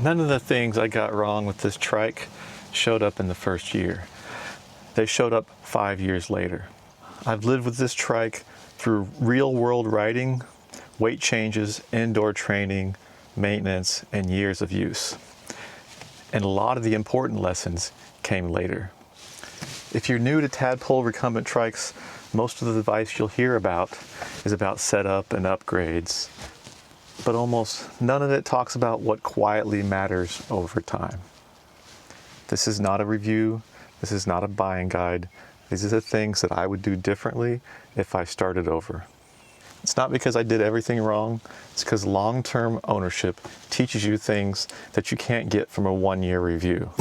None of the things I got wrong with this trike showed up in the first year. They showed up 5 years later. I've lived with this trike through real world riding, weight changes, indoor training, maintenance, and years of use. And a lot of the important lessons came later. If you're new to tadpole recumbent trikes, most of the advice you'll hear about is about setup and upgrades, but almost none of it talks about what quietly matters over time. This is not a review. This is not a buying guide. These are the things that I would do differently if I started over. It's not because I did everything wrong. It's because long-term ownership teaches you things that you can't get from a one-year review.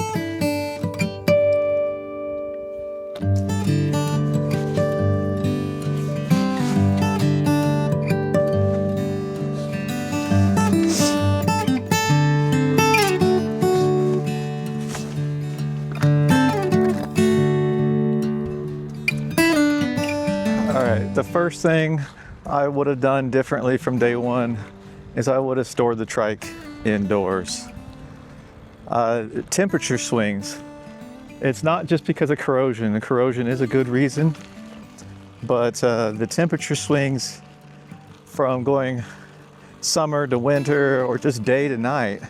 The first thing I would have done differently from day one is I would have stored the trike indoors. Temperature swings. It's not just because of corrosion. The corrosion is a good reason, but the temperature swings from going summer to winter or just day to night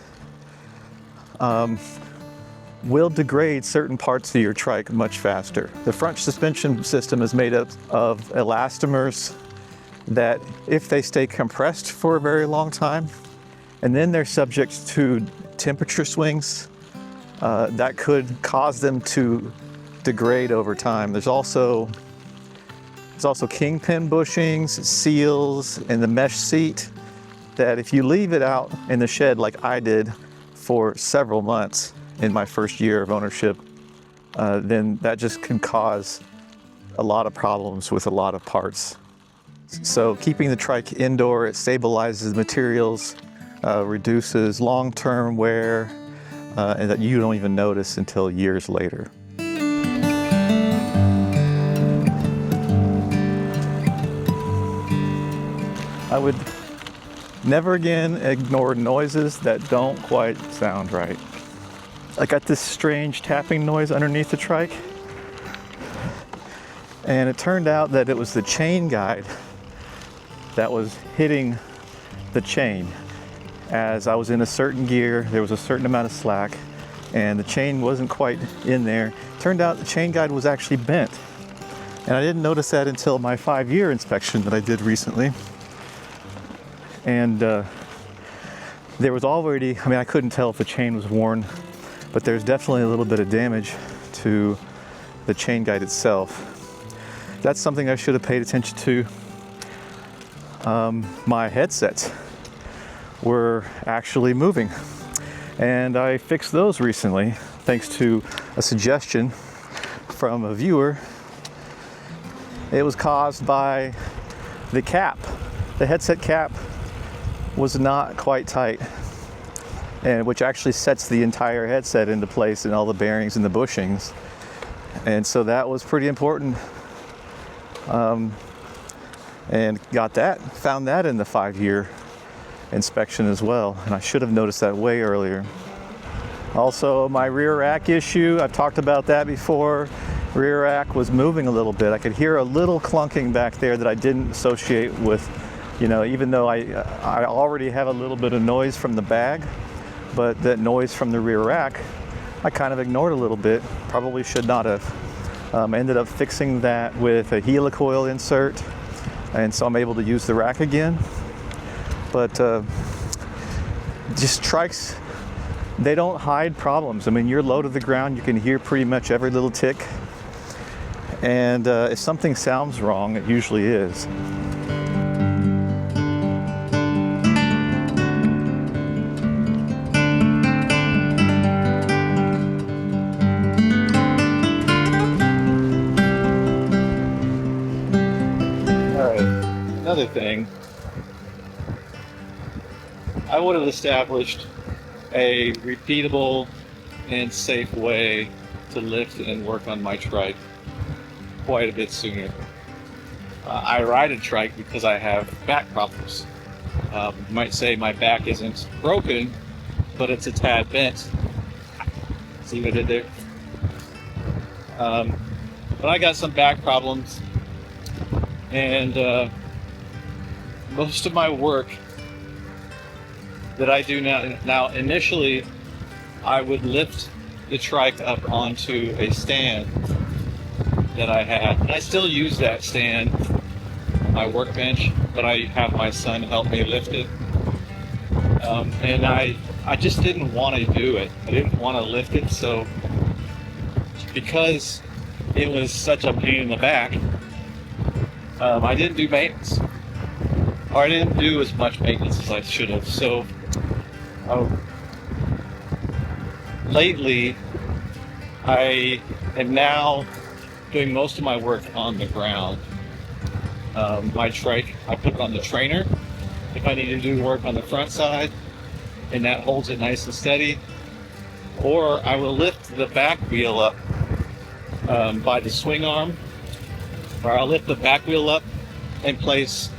will degrade certain parts of your trike much faster. The front suspension system is made up of elastomers that, if they stay compressed for a very long time, and then they're subject to temperature swings, that could cause them to degrade over time. There's also kingpin bushings, seals, and the mesh seat that if you leave it out in the shed like I did for several months in my first year of ownership, then that just can cause a lot of problems with a lot of parts. So keeping the trike indoor, it stabilizes the materials, reduces long-term wear, and that you don't even notice until years later. I would never again ignore noises that don't quite sound right. I got this strange tapping noise underneath the trike, and it turned out that it was the chain guide that was hitting the chain. As I was in a certain gear, there was a certain amount of slack, and the chain wasn't quite in there. Turned out the chain guide was actually bent, and I didn't notice that until my 5-year inspection that I did recently. And there was already, I couldn't tell if the chain was worn, but there's definitely a little bit of damage to the chain guide itself. That's something I should have paid attention to. My headsets were actually moving, and I fixed those recently thanks to a suggestion from a viewer. It was caused by the cap. The headset cap was not quite tight, and which actually sets the entire headset into place and all the bearings and the bushings. And so that was pretty important. And found that in the 5-year inspection as well. And I should have noticed that way earlier. Also, my rear rack issue, I've talked about that before. Rear rack was moving a little bit. I could hear a little clunking back there that I didn't associate with, even though I already have a little bit of noise from the bag, but that noise from the rear rack, I kind of ignored a little bit. Probably should not have. Ended up fixing that with a helicoil insert, and so I'm able to use the rack again. But just trikes, they don't hide problems. You're low to the ground, you can hear pretty much every little tick. And if something sounds wrong, it usually is. Another thing, I would have established a repeatable and safe way to lift and work on my trike quite a bit sooner. I ride a trike because I have back problems. You might say my back isn't broken, but it's a tad bent. See what I did there? But I got some back problems, and most of my work that I do now initially I would lift the trike up onto a stand that I had. And I still use that stand, my workbench, but I have my son help me lift it. And I just didn't want to do it. I didn't want to lift it, so because it was such a pain in the back, I didn't do maintenance. Or I didn't do as much maintenance as I should have. So lately, I am now doing most of my work on the ground. My trike, I put it on the trainer if I need to do work on the front side, and that holds it nice and steady. Or I will lift the back wheel up by the swing arm, or I'll lift the back wheel up and place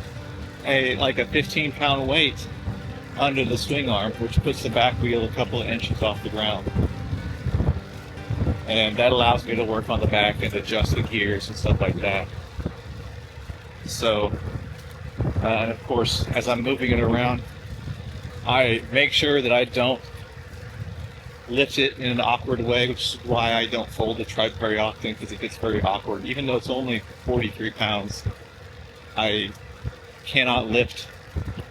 a 15-pound weight under the swing arm, which puts the back wheel a couple of inches off the ground. And that allows me to work on the back and adjust the gears and stuff like that. So, and of course, as I'm moving it around, I make sure that I don't lift it in an awkward way, which is why I don't fold the trike very often, because it gets very awkward. Even though it's only 43 pounds, I cannot lift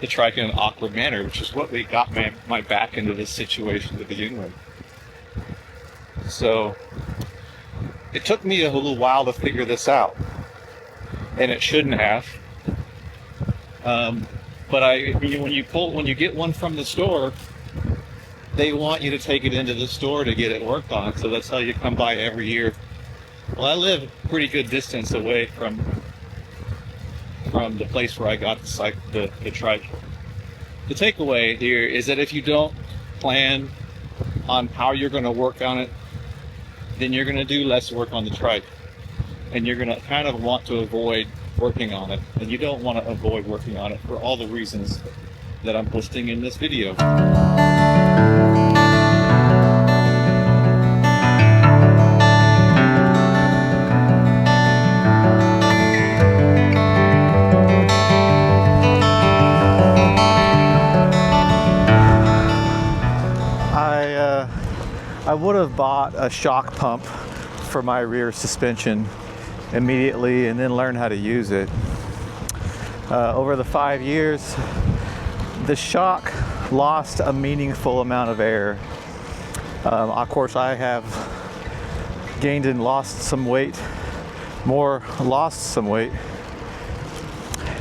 the trike in an awkward manner, which is what got my back into this situation to begin with. So it took me a little while to figure this out, and it shouldn't have. But when you get one from the store, they want you to take it into the store to get it worked on. So that's how you come by every year. Well, I live a pretty good distance away from the place where I got the trike. The takeaway here is that if you don't plan on how you're going to work on it, then you're going to do less work on the trike, and you're going to kind of want to avoid working on it, and you don't want to avoid working on it for all the reasons that I'm listing in this video. I would have bought a shock pump for my rear suspension immediately and then learn how to use it. Over the 5 years, the shock lost a meaningful amount of air. Of course, I have gained and lost some weight, lost some weight,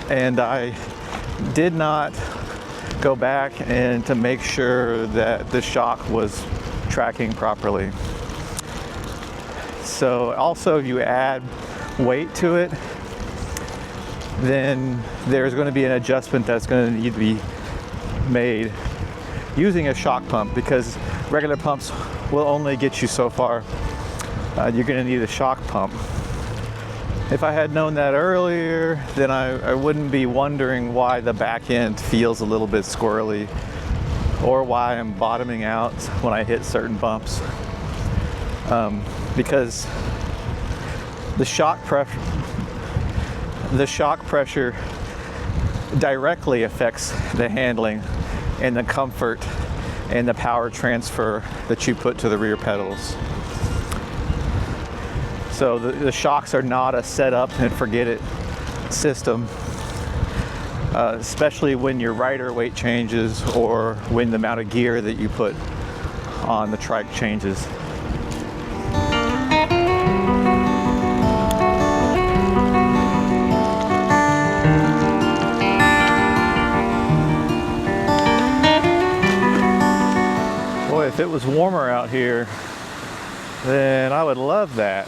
and I did not go back and to make sure that the shock was tracking properly. So also, if you add weight to it, then there's going to be an adjustment that's going to need to be made using a shock pump, because regular pumps will only get you so far. You're going to need a shock pump. If I had known that earlier, then I wouldn't be wondering why the back end feels a little bit squirrely, or why I'm bottoming out when I hit certain bumps. Because the shock pressure directly affects the handling and the comfort and the power transfer that you put to the rear pedals. So the shocks are not a set up and forget it system, especially when your rider weight changes or when the amount of gear that you put on the trike changes. Boy, if it was warmer out here, then I would love that.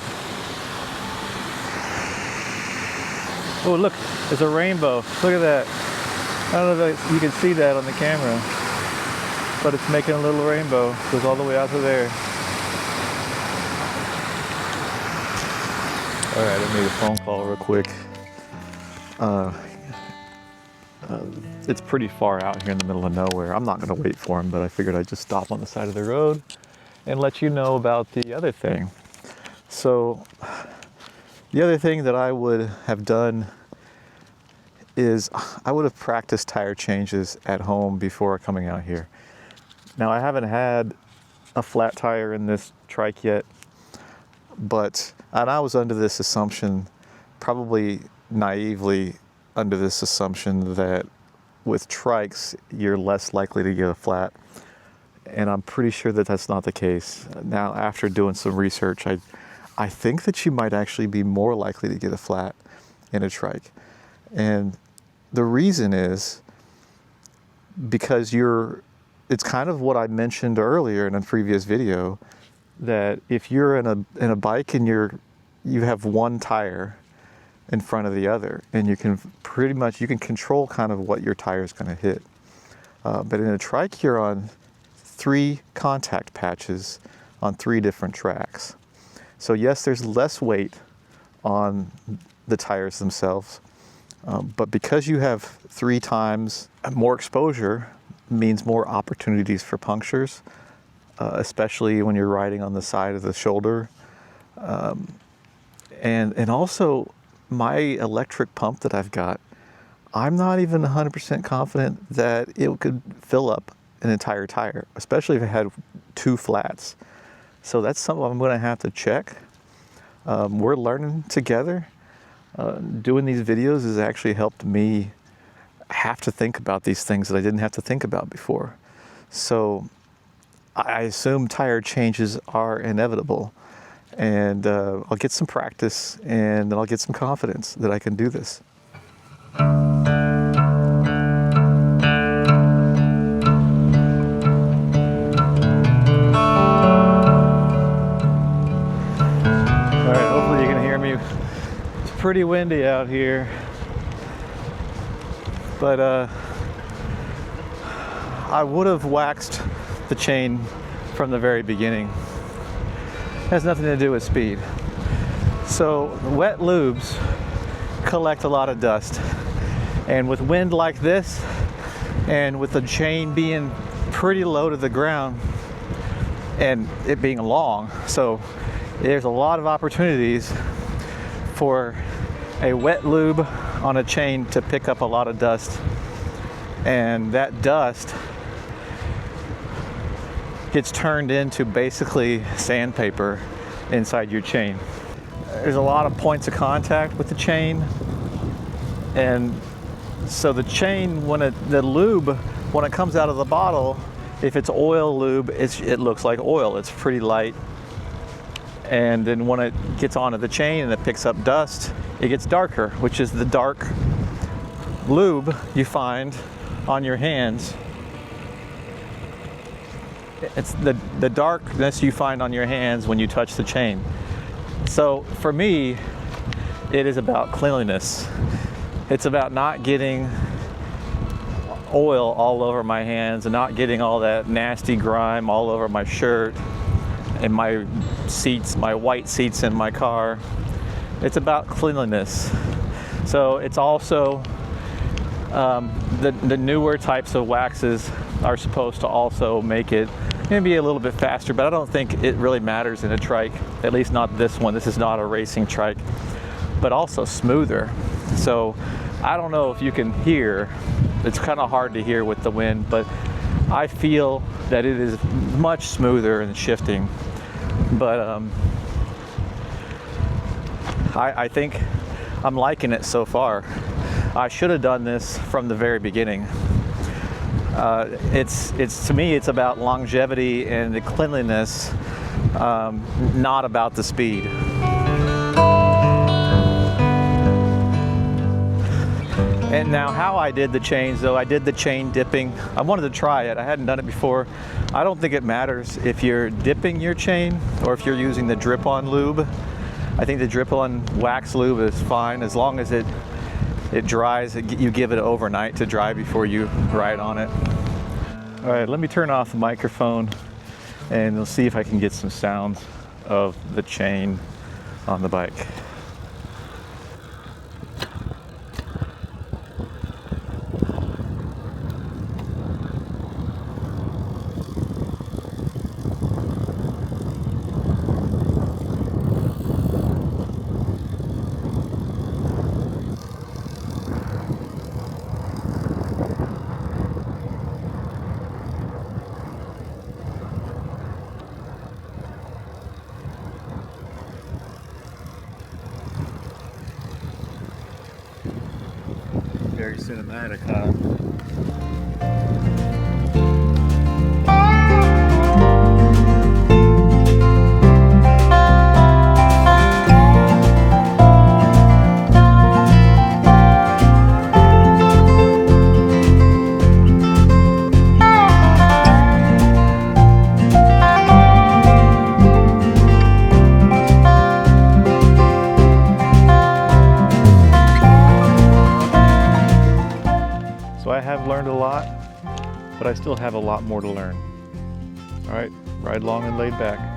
Oh, look, there's a rainbow. Look at that. I don't know if you can see that on the camera, but it's making a little rainbow. It goes all the way out to there. All right, I made a phone call real quick. It's pretty far out here in the middle of nowhere. I'm not going to wait for him, but I figured I'd just stop on the side of the road and let you know about the other thing. So the other thing that I would have done is I would have practiced tire changes at home before coming out here. Now, I haven't had a flat tire in this trike yet, and I was under this assumption, probably naively under this assumption, that with trikes you're less likely to get a flat, and I'm pretty sure that that's not the case. Now, after doing some research, I think that you might actually be more likely to get a flat in a trike. And the reason is because it's kind of what I mentioned earlier in a previous video, that if you're in a bike and you have one tire in front of the other, and you can control kind of what your tire is going to hit. But in a trike, you're on 3 contact patches on 3 different tracks. So yes, there's less weight on the tires themselves, but because you have 3 times more exposure means more opportunities for punctures, especially when you're riding on the side of the shoulder. And also, my electric pump that I've got, I'm not even 100% confident that it could fill up an entire tire, especially if it had 2 flats. So that's something I'm going to have to check. We're learning together. Doing these videos has actually helped me have to think about these things that I didn't have to think about before. So I assume tire changes are inevitable, and I'll get some practice, and then I'll get some confidence that I can do this. Pretty windy out here, but I would have waxed the chain from the very beginning. It has nothing to do with speed. So wet lubes collect a lot of dust, and with wind like this and with the chain being pretty low to the ground and it being long, so there's a lot of opportunities for a wet lube on a chain to pick up a lot of dust, and that dust gets turned into basically sandpaper inside your chain. There's a lot of points of contact with the chain, and so the chain, the lube, when it comes out of the bottle, if it's oil lube, it looks like oil. It's pretty light. And then when it gets onto the chain and it picks up dust, it gets darker, which is the dark lube you find on your hands. It's the darkness you find on your hands when you touch the chain. So for me, it is about cleanliness. It's about not getting oil all over my hands and not getting all that nasty grime all over my shirt and my seats, my white seats in my car. It's about cleanliness. So it's also the newer types of waxes are supposed to also make it maybe a little bit faster, but I don't think it really matters in a trike, at least not this one. This is not a racing trike, but also smoother. So I don't know if you can hear, it's kind of hard to hear with the wind, but I feel that it is much smoother and shifting. But I think I'm liking it so far. I should have done this from the very beginning. It's to me, it's about longevity and the cleanliness, not about the speed. And now how I did the chains, though, I did the chain dipping. I wanted to try it. I hadn't done it before. I don't think it matters if you're dipping your chain or if you're using the drip-on lube. I think the drip-on wax lube is fine as long as it dries. You give it overnight to dry before you ride on it. All right, let me turn off the microphone and we'll see if I can get some sounds of the chain on the bike. very cinematic, huh? So I have learned a lot, but I still have a lot more to learn. All right, ride long and laid back.